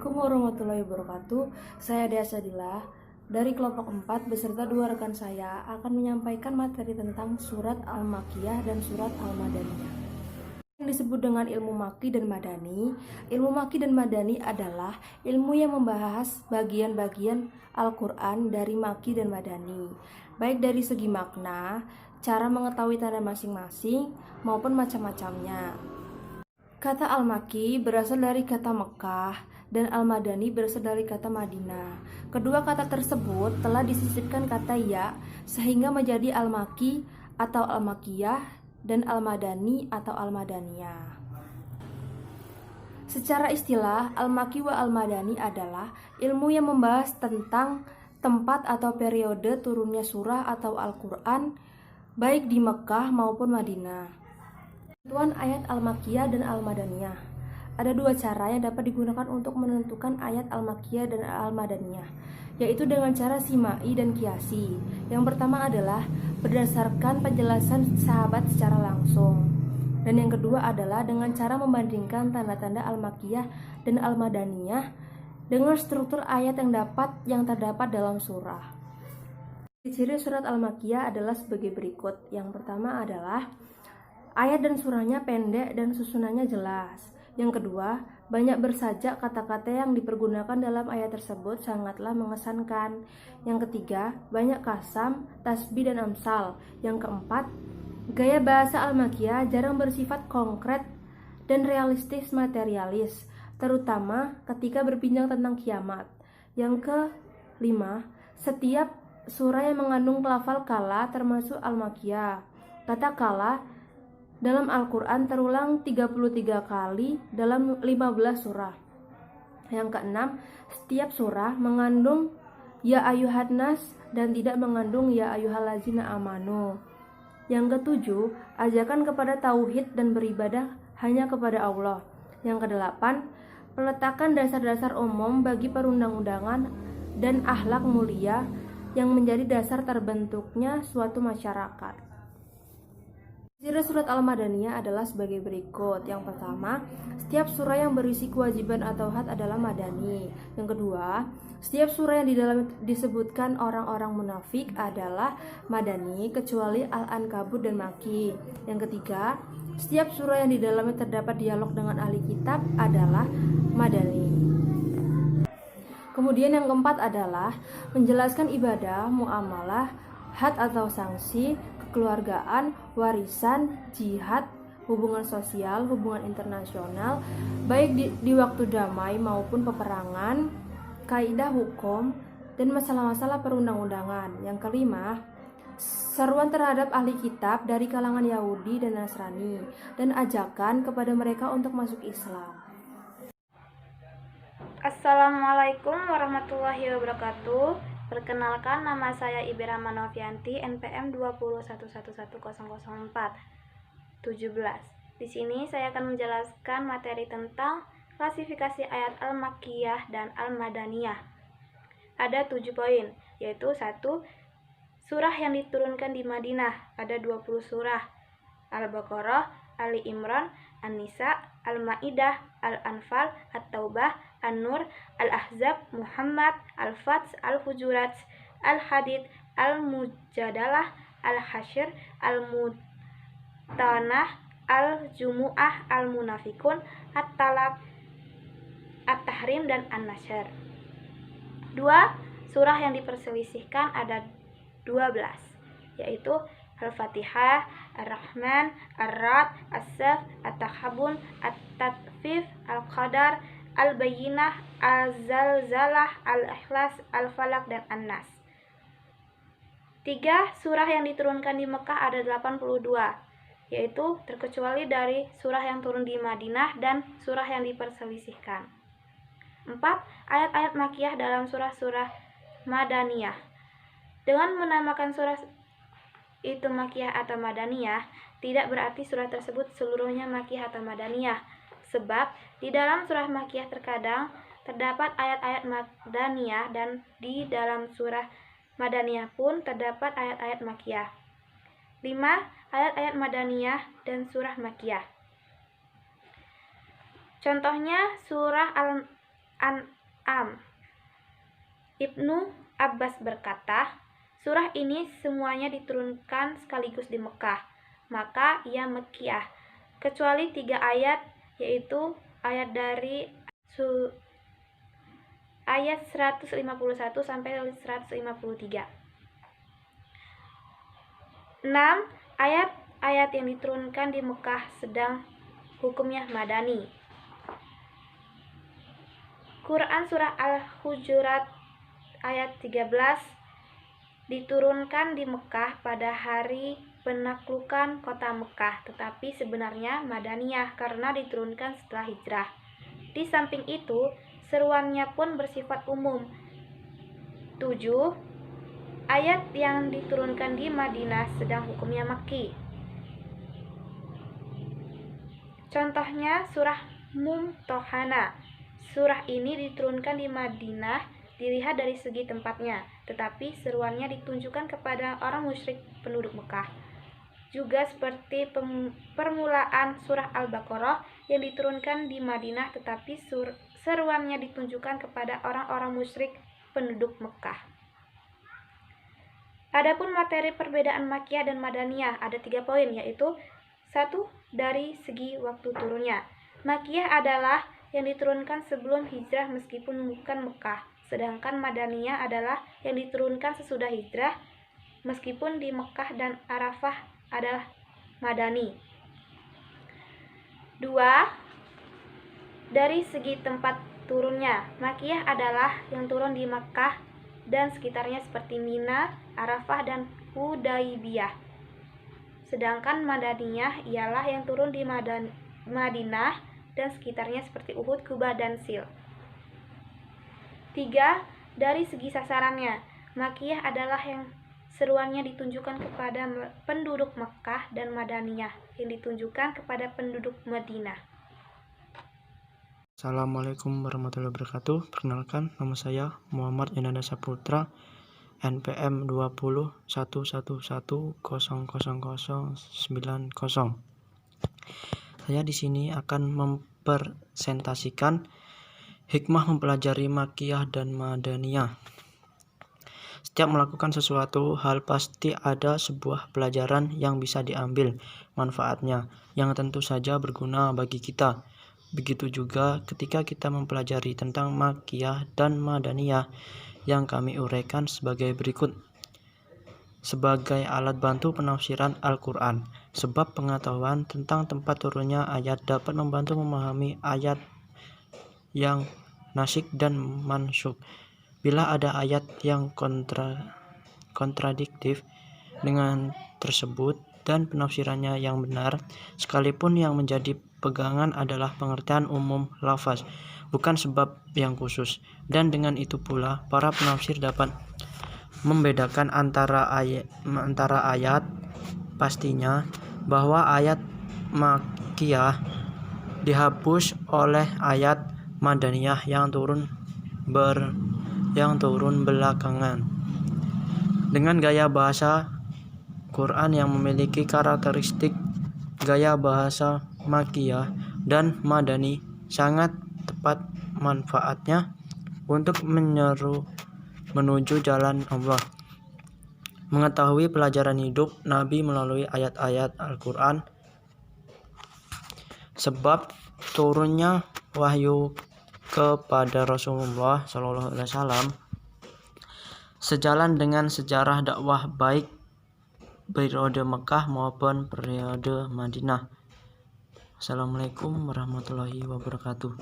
Assalamualaikum warahmatullahi wabarakatuh. Saya Dea Sadila dari kelompok 4 beserta dua rekan saya akan menyampaikan materi tentang surat Al-Makkiyah dan surat Al-Madaniyah. Yang disebut dengan ilmu Makki dan Madani. Ilmu Makki dan Madani adalah ilmu yang membahas bagian-bagian Al-Quran dari Makki dan Madani, baik dari segi makna, cara mengetahui tanda masing-masing, maupun macam-macamnya. Kata Al-Makki berasal dari kata Mekah dan Al-Madani berasal dari kata Madinah. Kedua kata tersebut telah disisipkan kata ya sehingga menjadi Al-Makki atau Al-Makkiyah dan Al-Madani atau Al-Madaniyah. Secara istilah, Al-Makki wa Al-Madani adalah ilmu yang membahas tentang tempat atau periode turunnya surah atau Al-Quran baik di Mekah maupun Madinah. Penentuan ayat Al-Makkiyah dan Al-Madaniyah. Ada dua cara yang dapat digunakan untuk menentukan ayat Al-Makkiyah dan Al-Madaniyah, yaitu dengan cara simai dan kiasi. Yang pertama adalah berdasarkan penjelasan sahabat secara langsung, dan yang kedua adalah dengan cara membandingkan tanda-tanda Al-Makkiyah dan Al-Madaniyah dengan struktur ayat yang terdapat dalam surah. Ciri surat Al-Makkiyah adalah sebagai berikut. Yang pertama adalah ayat dan surahnya pendek dan susunannya jelas. Yang kedua, banyak bersajak kata-kata yang dipergunakan dalam ayat tersebut sangatlah mengesankan. Yang ketiga, banyak kasam, tasbih dan amsal. Yang keempat, gaya bahasa Al-Makkiyah jarang bersifat konkret dan realistis materialis, terutama ketika berbincang tentang kiamat. Yang kelima, setiap surah yang mengandung lafal kala termasuk Al-Makkiyah. Kata kala dalam Al-Quran terulang 33 kali dalam 15 surah. Yang keenam, setiap surah mengandung ya ayyuhannas dan tidak mengandung ya ayyuhallazina amanu. Yang ketujuh, ajakan kepada tauhid dan beribadah hanya kepada Allah. Yang kedelapan, peletakan dasar-dasar umum bagi perundang-undangan dan akhlak mulia yang menjadi dasar terbentuknya suatu masyarakat. Ciri surat Al-Madaniyah adalah sebagai berikut. Yang pertama, setiap surah yang berisi kewajiban atau had adalah madani. Yang kedua, setiap surah yang di dalam disebutkan orang-orang munafik adalah madani kecuali Al-Ankabut dan Makki. Yang ketiga, setiap surah yang di dalamnya terdapat dialog dengan ahli kitab adalah madani. Kemudian yang keempat adalah menjelaskan ibadah, muamalah, had atau sanksi, kekeluargaan, warisan, jihad, hubungan sosial, hubungan internasional, baik di waktu damai maupun peperangan, kaidah hukum, dan masalah-masalah perundang-undangan. Yang kelima, seruan terhadap ahli kitab dari kalangan Yahudi dan Nasrani, dan ajakan kepada mereka untuk masuk Islam. Assalamualaikum warahmatullahi wabarakatuh. Perkenalkan, nama saya Ibi Rahma Novianti, NPM 201110004 17. Di sini saya akan menjelaskan materi tentang klasifikasi ayat Al-Makkiyah dan Al-Madaniyah. Ada 7 poin, yaitu 1. Surah yang diturunkan di Madinah, ada 20 surah. Al-Baqarah, Ali Imran, An-Nisa, Al-Maidah, Al-Anfal, At-Taubah, An-Nur, Al-Ahzab, Muhammad, Al-Fath, Al-Hujurat, Al-Hadid, Al-Mujadalah, Al-Hasyr, Al-Mutanah, Al-Jumu'ah, Al-Munafikun, At-Talaq, At-Tahrim, dan An-Nasr. 2. Surah yang diperselisihkan ada 12, yaitu Al-Fatihah, Ar-Rahman, Ar-Ra'd, As-Saf, At-Takhabun, At-Tatfif, Al-Qadar, Al-Bayyinah, Al-Zalzalah, Al-Ikhlas, Al-Falaq, dan An-Nas. 3. Surah yang diturunkan di Mekah ada 82, yaitu terkecuali dari surah yang turun di Madinah dan surah yang diperselisihkan. 4. Ayat-ayat Makkiyah dalam surah-surah Madaniyah. Dengan menamakan surah itu Makkiyah atau Madaniyah, tidak berarti surah tersebut seluruhnya Makkiyah atau Madaniyah, sebab di dalam surah Makkiyah terkadang terdapat ayat-ayat Madaniyah dan di dalam surah Madaniyah pun terdapat ayat-ayat Makkiyah. 5. Ayat-ayat Madaniyah dan surah Makkiyah. Contohnya surah Al-An'am. Ibnu Abbas berkata, surah ini semuanya diturunkan sekaligus di Mekah, maka ia Mekkiyah, kecuali 3 ayat, yaitu ayat dari ayat 151 sampai 153. 6 ayat yang diturunkan di Mekah sedang hukumnya madani. Quran surah Al-Hujurat ayat 13 diturunkan di Mekah pada hari penaklukan kota Mekah, tetapi sebenarnya madaniyah karena diturunkan setelah hijrah. Di samping itu, seruannya pun bersifat umum. 7 ayat yang diturunkan di Madinah sedang hukumnya Makki. Contohnya surah Mumtohana. Surah ini diturunkan di Madinah dilihat dari segi tempatnya, tetapi seruannya ditunjukkan kepada orang musyrik penduduk Mekah. Juga seperti permulaan surah Al-Baqarah yang diturunkan di Madinah, tetapi seruannya ditunjukkan kepada orang-orang musyrik penduduk Mekah. Adapun materi perbedaan Makkiyah dan Madaniyah ada 3 poin, yaitu 1. Dari segi waktu turunnya. Makkiyah adalah yang diturunkan sebelum hijrah meskipun bukan Mekah, sedangkan Madaniyah adalah yang diturunkan sesudah hijrah meskipun di Mekah dan Arafah adalah Madani. 2. Dari segi tempat turunnya. Makkiyah adalah yang turun di Makkah dan sekitarnya seperti Mina, Arafah, dan Hudaybiyah. Sedangkan Madaniyah ialah yang turun di Madinah dan sekitarnya seperti Uhud, Kubah, dan Sil. 3. Dari segi sasarannya. Makkiyah adalah yang seruannya ditunjukkan kepada penduduk Makkah dan Madaniyah yang ditunjukkan kepada penduduk Madinah. Assalamualaikum warahmatullahi wabarakatuh. Perkenalkan, nama saya Muhammad Yananda Saputra, NPM 201111000090. Saya di sini akan mempresentasikan hikmah mempelajari Makkiyah dan Madaniyah. Setiap melakukan sesuatu hal pasti ada sebuah pelajaran yang bisa diambil manfaatnya, yang tentu saja berguna bagi kita. Begitu juga ketika kita mempelajari tentang Makkiyah dan Madaniyah yang kami uraikan sebagai berikut. Sebagai alat bantu penafsiran Al-Quran, sebab pengetahuan tentang tempat turunnya ayat dapat membantu memahami ayat yang nasikh dan mansukh. Bila ada ayat yang kontradiktif dengan tersebut dan penafsirannya yang benar, sekalipun yang menjadi pegangan adalah pengertian umum lafaz, bukan sebab yang khusus. Dan dengan itu pula para penafsir dapat membedakan antara ayat pastinya bahwa ayat Makkiyah dihapus oleh ayat Madaniyah yang turun belakangan. Dengan gaya bahasa Quran yang memiliki karakteristik gaya bahasa Makkiyah dan Madani, sangat tepat manfaatnya untuk menuju jalan Allah. Mengetahui pelajaran hidup Nabi melalui ayat-ayat Al-Quran, sebab turunnya wahyu kepada Rasulullah SAW sejalan dengan sejarah dakwah baik periode Mekah maupun periode Madinah. Assalamualaikum warahmatullahi wabarakatuh.